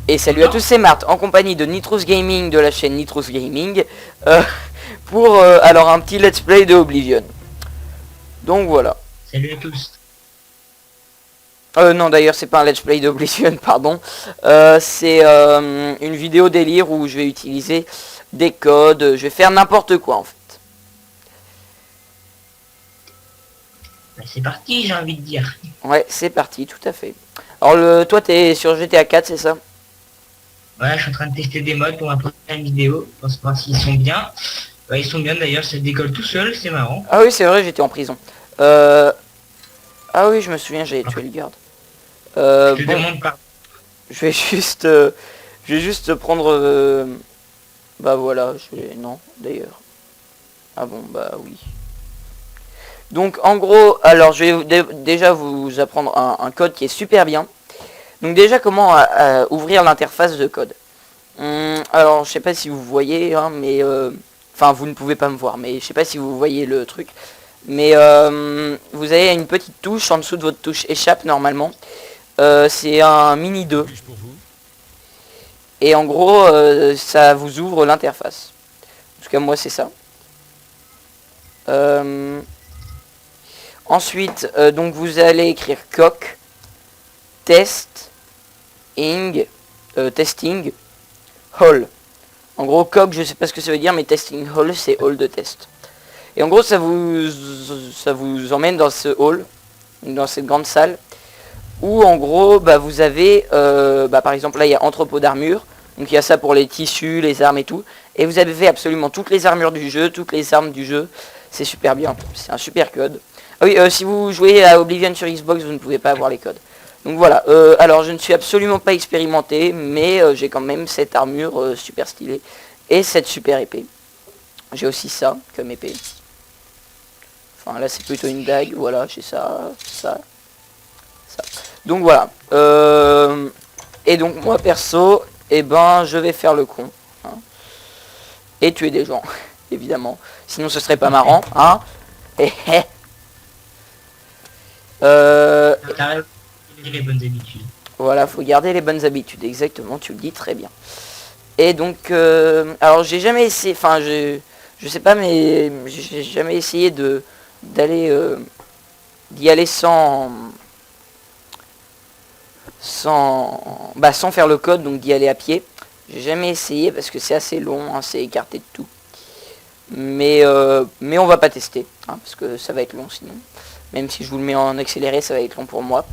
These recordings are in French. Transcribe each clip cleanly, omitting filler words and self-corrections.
Et salut à tous, c'est Marthe, en compagnie de Nitrous Gaming, de la chaîne Nitrous Gaming, pour alors un petit let's play de Oblivion. Donc voilà. Salut à tous. Non, d'ailleurs, c'est pas un let's play d'Oblivion, pardon. C'est une vidéo délire où je vais utiliser des codes, je vais faire n'importe quoi en fait. Bah, c'est parti, j'ai envie de dire. Ouais, c'est parti, tout à fait. Alors, toi, t'es sur GTA 4, c'est ça? Voilà, je suis en train de tester des modes pour ma prochaine vidéo, pour savoir s'ils sont bien. Bah, ils sont bien d'ailleurs, ça décolle tout seul, c'est marrant. Ah oui, c'est vrai, j'étais en prison. Ah oui, je me souviens, j'avais tué le garde. Je te Bon, demande pas. je vais juste prendre... bah voilà, non, d'ailleurs. Ah bon, bah oui. Donc, en gros, alors, je vais déjà vous apprendre un code qui est super bien. Donc déjà, comment ouvrir l'interface de code. Alors, je sais pas si vous voyez, hein, mais... Enfin, vous ne pouvez pas me voir, mais je sais pas si vous voyez le truc. Mais vous avez une petite touche en dessous de votre touche échappe, normalement. C'est un mini 2. Et en gros, ça vous ouvre l'interface. En tout cas, moi, c'est ça. Ensuite, donc vous allez écrire coq, test, testing, hall. En gros, coq, je sais pas ce que ça veut dire, mais testing hall, c'est hall de test. Et en gros, ça vous emmène dans ce hall, dans cette grande salle, où en gros, bah, vous avez, par exemple, là, il y a entrepôt d'armure. Donc il y a ça pour les tissus, les armes et tout. Et vous avez fait absolument toutes les armures du jeu, toutes les armes du jeu. C'est super bien, c'est un super code. Ah oui, si vous jouez à Oblivion sur Xbox, vous ne pouvez pas avoir les codes. Donc voilà, alors je ne suis absolument pas expérimenté, mais j'ai quand même cette armure super stylée. Et cette super épée. J'ai aussi ça, comme épée. Enfin là c'est plutôt une dague, voilà, j'ai ça. Donc voilà. Et donc moi perso, ben je vais faire le con. Hein, et tuer des gens, évidemment. Sinon ce serait pas marrant, hein. T'as les bonnes habitudes. Voilà, faut garder les bonnes habitudes, exactement, tu le dis très bien. Et donc, alors j'ai jamais essayé, enfin je sais pas, mais j'ai jamais essayé d'y aller sans faire le code, donc d'y aller à pied. J'ai jamais essayé parce que c'est assez long, hein, c'est écarté de tout. Mais on va pas tester, hein, parce que ça va être long sinon. Même si je vous le mets en accéléré, ça va être long pour moi.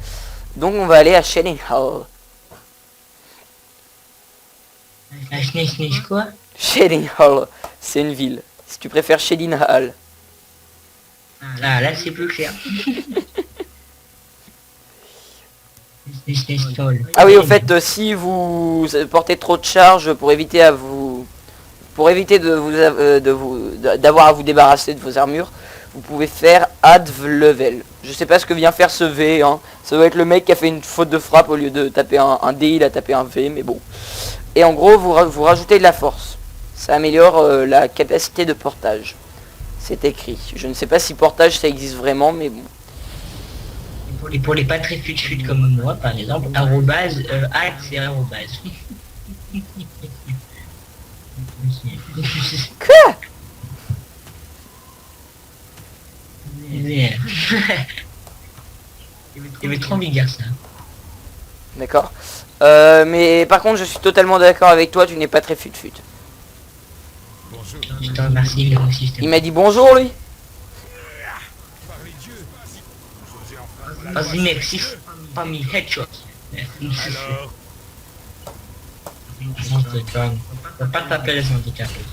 Donc on va aller à Shedding Hall. La snitch quoi? Shedding Hall, c'est une ville. Si tu préfères Shedding Hall. Ah là c'est plus clair. Snitch Hall. Ah oui, au fait, si vous portez trop de charge pour éviter d'avoir à vous débarrasser de vos armures, vous pouvez faire add level. Je sais pas ce que vient faire ce V, hein. Ça doit être le mec qui a fait une faute de frappe, au lieu de taper un D, il a tapé un V, mais bon. Et en gros, vous rajoutez de la force. Ça améliore la capacité de portage. C'est écrit. Je ne sais pas si portage ça existe vraiment, mais bon. Et pour les pas très fut comme moi, par exemple, arrobase, hack c'est arrobase. Quoi? Il y avait trop envie de dire ça. D'accord. Mais par contre, je suis totalement d'accord avec toi, tu n'es pas très fut-fut. Je te remercie, moi aussi. Il m'a dit bonjour, lui. Vas-y mec, si pas mis headshot. Faut pas taper les handicapés.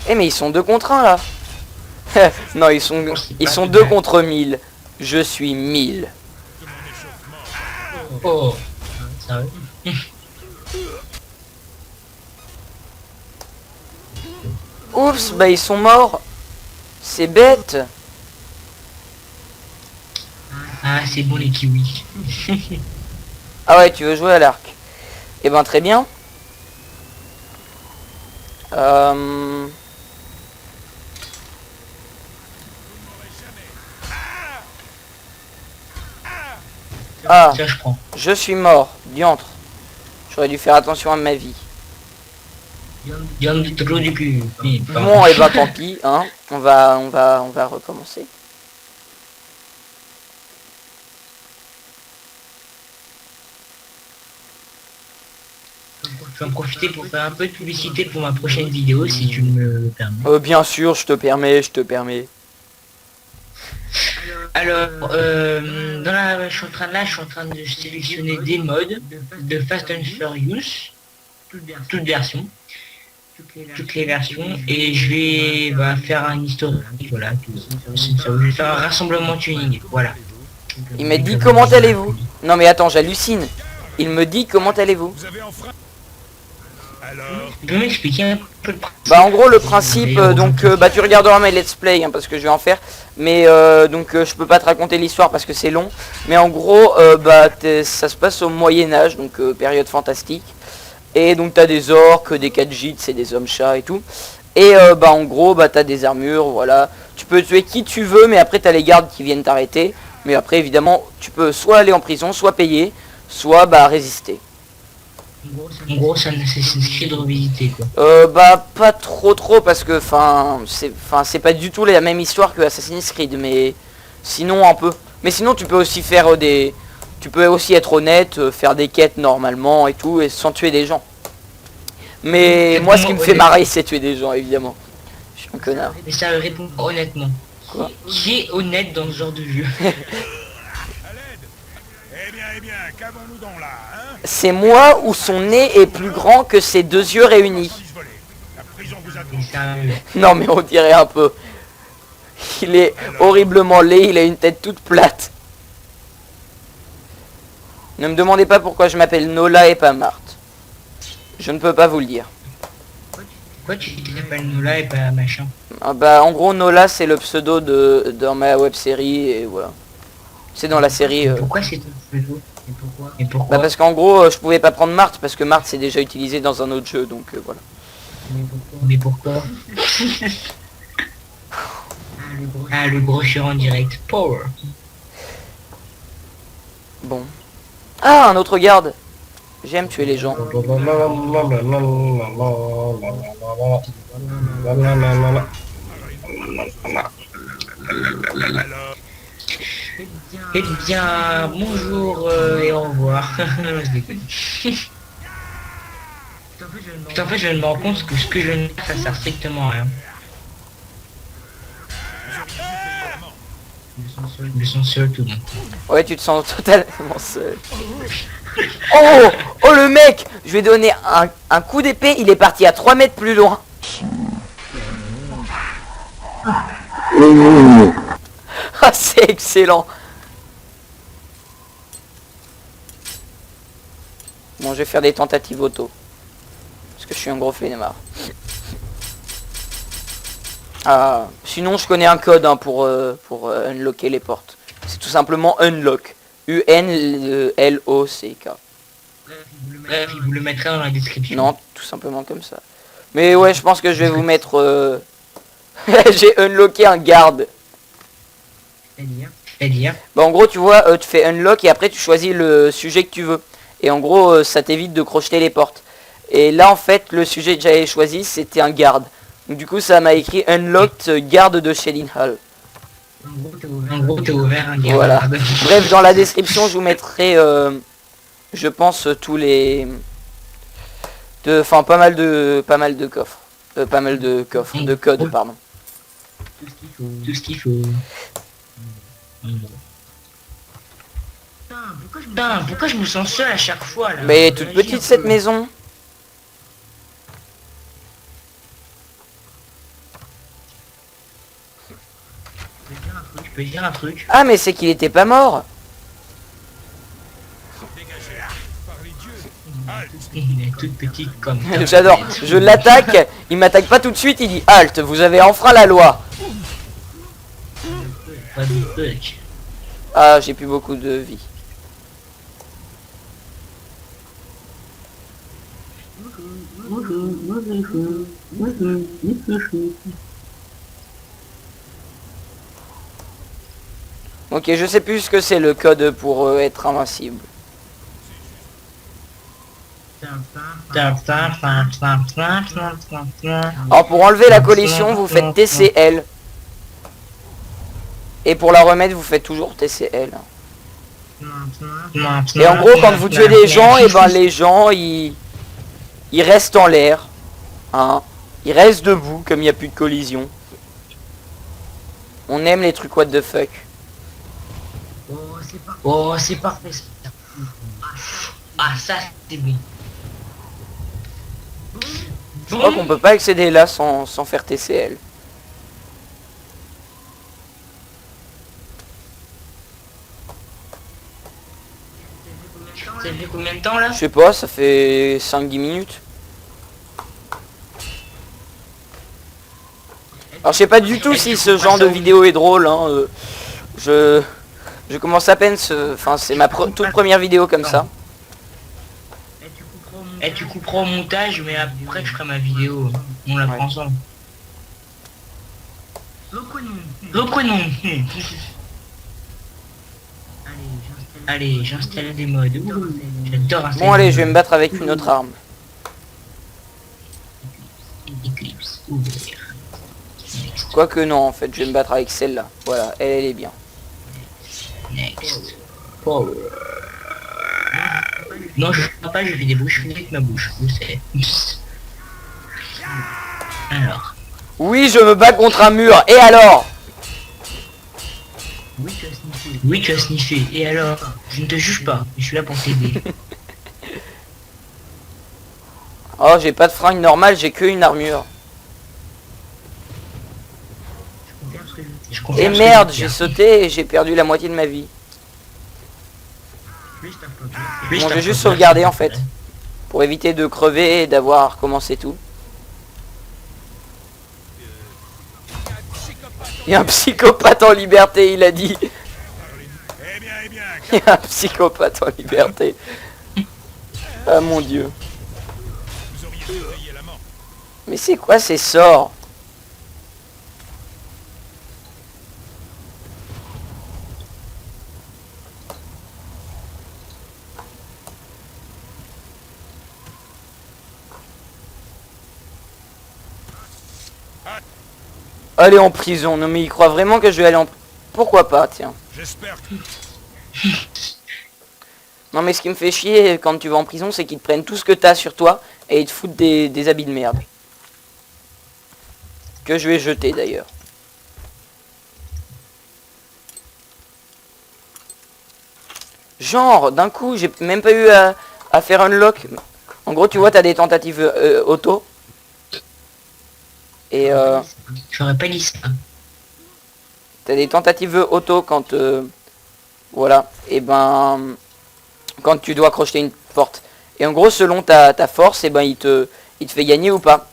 Eh mais ils sont 2 contre 1 là. Non, ils sont 2 contre 1000. Je suis 1000. Oh, sérieux? Oups, bah ils sont morts. C'est bête. Ah, c'est bon les kiwis. Ah ouais, tu veux jouer à l'arc. Eh ben très bien. Ah, Ça, je prends. je suis mort. Diantre. J'aurais dû faire attention à ma vie. Viande du trou du cul. Oui, pardon. Bon, et bah tant pis, hein. On va recommencer. Je vais en profiter pour faire un peu de publicité pour ma prochaine vidéo, si tu me le permets. Bien sûr, je te permets, je te permets. Alors, je suis en train de sélectionner des modes de Fast and Furious, toutes versions, et je vais faire un historique, voilà. Je vais faire un rassemblement tuning, voilà. Il m'a dit comment allez-vous? Non mais attends, j'hallucine. Il me dit comment allez-vous? Tu peux m'expliquer un peu le principe? Bah en gros le principe, bah tu regarderas mes let's play hein, parce que je vais en faire. Mais je peux pas te raconter l'histoire parce que c'est long. Mais en gros ça se passe au Moyen-Âge, donc période fantastique. Et donc t'as des orques, des 4G, c'est des hommes-chats et tout. Et en gros t'as des armures, voilà. Tu peux tuer qui tu veux, mais après t'as les gardes qui viennent t'arrêter. Mais après évidemment tu peux soit aller en prison, soit payer, soit résister. En gros, c'est un Assassin's Creed revisité, quoi. Pas trop parce que c'est pas du tout la même histoire que Assassin's Creed, mais sinon un peu. Mais sinon tu peux aussi faire tu peux aussi être honnête, faire des quêtes normalement et tout et sans tuer des gens. Mais moi ce qui me fait marrer c'est tuer des gens évidemment. Je suis un connard. Mais ça répond honnêtement. Quoi? Qui est honnête dans ce genre de jeu? Eh bien, qu'avons-nous donc là, hein? C'est moi où son nez est plus grand que ses deux yeux réunis. La prison vous attend. Mais sérieux. Non mais on dirait un peu. Il est horriblement laid, il a une tête toute plate. Ne me demandez pas pourquoi je m'appelle Nola et pas Marthe. Je ne peux pas vous le dire. Pourquoi tu t'appelles Nola et pas machin? En gros Nola c'est le pseudo dans ma web série et voilà. C'est dans la série. Pourquoi c'est ton pseudo? Et pourquoi? Parce qu'en gros je pouvais pas prendre Marthe parce que Marthe c'est déjà utilisé dans un autre jeu donc voilà. Mais pourquoi? Ah, le brochure en direct. Power. Bon. Ah un autre garde. J'aime tuer les gens. Eh bien, bonjour et au revoir. Je déconne. En fait, je me rends compte que ce que je ne fais, ça sert strictement à rien. Je me sens seul tout le monde. Ouais tu te sens totalement seul. Oh oh le mec. Je lui ai donné un coup d'épée, il est parti à 3 mètres plus loin. Ah c'est excellent. Bon je vais faire des tentatives auto. Parce que je suis un gros flemmard. Ah, sinon je connais un code hein, pour unlocker les portes. C'est tout simplement unlock. UNLOCK. Bref, je vous le mettrai dans la description. Non, tout simplement comme ça. Mais ouais, je pense que je vais vous mettre... J'ai unlocké un garde. C'est-à-dire Bah en gros tu vois, tu fais unlock et après tu choisis le sujet que tu veux. Et en gros ça t'évite de crocheter les portes. Et là en fait le sujet que j'avais choisi c'était un garde. Donc du coup ça m'a écrit unlocked garde de Shading Hall. En gros, t'es ouvert un garde. Voilà. Bref dans la description je vous mettrai je pense tous les... Enfin pas mal de coffres. Pas mal de coffres, de codes pardon. Tout ce qu'il faut. Putain, pourquoi je me sens seul à chaque fois là? Mais toute petite cette maison. Tu peux dire un truc? Ah mais c'est qu'il était pas mort. Il est toute petite comme ça. J'adore. Je l'attaque, il m'attaque pas tout de suite, il dit halt, vous avez enfreint la loi. Pas de fuck. Ah j'ai plus beaucoup de vie. Ok, je sais plus ce que c'est le code pour être invincible. Alors pour enlever la collision, vous faites TCL. Et pour la remettre, vous faites toujours TCL. Et en gros, quand vous tuez des gens, et ben les gens, ils restent en l'air. Hein. Ils restent debout, comme il n'y a plus de collision. On aime les trucs what the fuck. Oh, c'est parfait. Ça. Ah, ça, c'est bien. Je crois qu'on peut pas accéder là sans faire TCL. Ça fait combien de temps là? Je sais pas, ça fait 5-10 minutes. Alors je sais pas du tout si ce genre de vidéo est drôle. Hein. Je commence à peine Enfin c'est ma toute première vidéo comme ça. Et tu couperas au montage, mais après je ferai ma vidéo. On la prend ensemble. Reprenons. Allez, j'installe des modes. J'adore installer. Bon allez, je vais me battre avec une autre arme. Eclipse, ouvrir. Quoique non, en fait, je vais me battre avec celle-là. Voilà, elle est bien. Next. Power. Non, je fais pas, je fais des bouches, je fais avec ma bouche, je sais. Alors. Oui, je me bats contre un mur. Et alors? Oui, tu as sniffé. Et alors? Je ne te juge pas, je suis là pour t'aider. Oh, j'ai pas de fringue normale, j'ai que une armure. Et merde, j'ai sauté et j'ai perdu la moitié de ma vie. Bon, je vais juste sauvegarder en fait. Pour éviter de crever et d'avoir recommencé tout. Il y a un psychopathe en liberté, il a dit. Eh bien, Il y a un psychopathe en liberté. Ah mon dieu. vous auriez dû payer la mort. Mais c'est quoi ces sorts? Aller en prison. Non mais il croit vraiment que je vais aller en... Pourquoi pas, tiens. J'espère que... Non mais ce qui me fait chier quand tu vas en prison, c'est qu'ils te prennent tout ce que t'as sur toi et ils te foutent des habits de merde. Que je vais jeter d'ailleurs. Genre, d'un coup, j'ai même pas eu à faire unlock. En gros, tu vois, t'as des tentatives auto. Et J'aurais pas dit ça. t'as des tentatives auto quand... voilà. Et ben... Quand tu dois crocheter une porte. Et en gros, selon ta force, et ben il te fait gagner ou pas.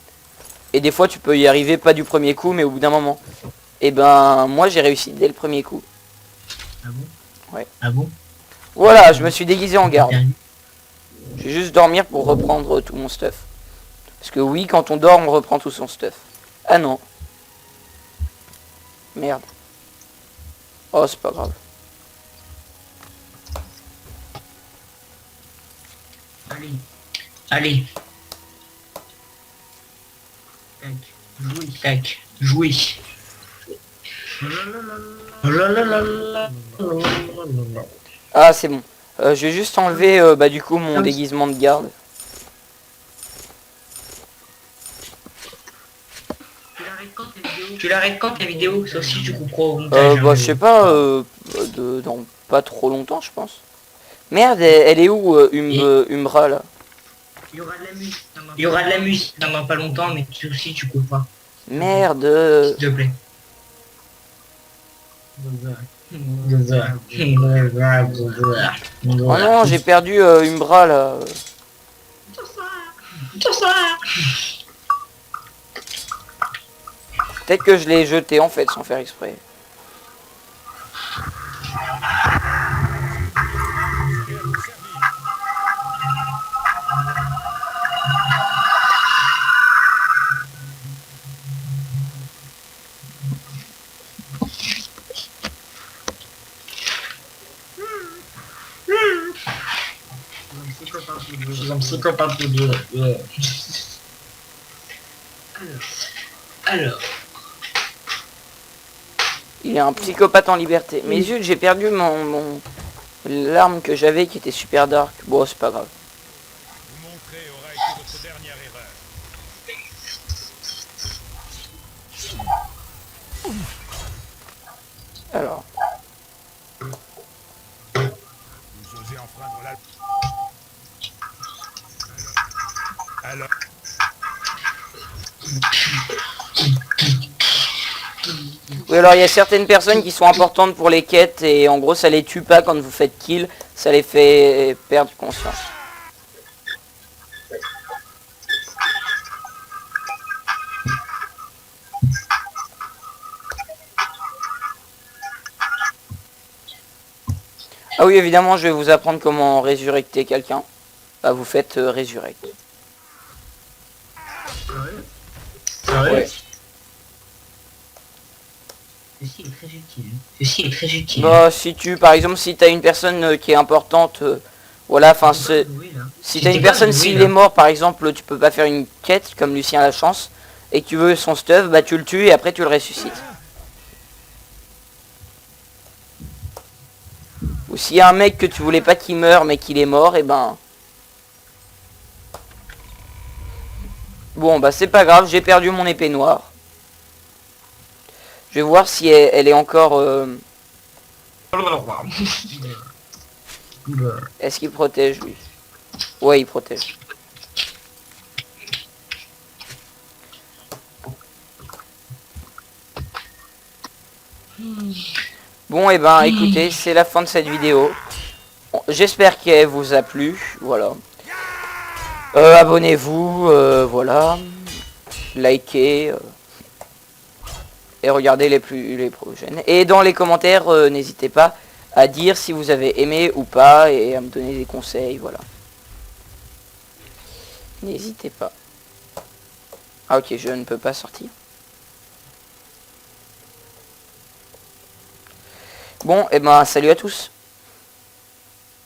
Et des fois, tu peux y arriver pas du premier coup, mais au bout d'un moment. Et ben, moi, j'ai réussi dès le premier coup. Ah bon? Ouais. Ah bon? Voilà, je me suis déguisé en garde. Je vais juste dormir pour reprendre tout mon stuff. Parce que oui, quand on dort, on reprend tout son stuff. Ah non. Merde. Oh, c'est pas grave. Allez. Tac. Jouer. Ah, c'est bon. Je vais juste enlever, bah, du coup, mon déguisement de garde. Tu l'arrêtes quand ta vidéo? Sauf si tu couperas au montage. Bah, je sais pas, dans pas trop longtemps, je pense. Merde, elle est où, Umbra, là? Il y aura de la musique dans pas longtemps, mais tu aussi tu couperas. Merde. S'il te plaît. Oh non, j'ai perdu Umbra, là. Peut-être que je l'ai jeté, en fait, sans faire exprès. Je suis un psychopathe de Dieu. Alors. Il est un psychopathe en liberté. Mais zut, j'ai perdu l'arme que j'avais qui était super dark. Bon, c'est pas grave. Vous montrer aura été votre dernière erreur. Alors, Vous osez enfreindre la... Alors... oui, alors il y a certaines personnes qui sont importantes pour les quêtes et en gros ça les tue pas quand vous faites kill, ça les fait perdre conscience. Ah oui, évidemment, je vais vous apprendre comment résurrecter quelqu'un. Bah, vous faites résurrect. Ouais. Ceci est très utile. Ceci est très utile. Bah, si tu, par exemple, si t'as une personne qui est importante, voilà, enfin, si t'as une personne, s'il est mort, par exemple, tu peux pas faire une quête, comme Lucien a la chance, et que tu veux son stuff, bah tu le tues et après tu le ressuscites. Ou s'il y a un mec que tu voulais pas qu'il meure, mais qu'il est mort, et ben... Bon, bah c'est pas grave, j'ai perdu mon épée noire. Je vais voir si elle est encore... Est-ce qu'il protège, lui? Ouais, il protège. Bon, et ben, écoutez, c'est la fin de cette vidéo. Bon, j'espère qu'elle vous a plu, voilà. Abonnez-vous, voilà. Likez. Et regardez les prochaines. Et dans les commentaires, n'hésitez pas à dire si vous avez aimé ou pas et à me donner des conseils, voilà. N'hésitez pas. Ah ok, je ne peux pas sortir. Bon, et ben salut à tous.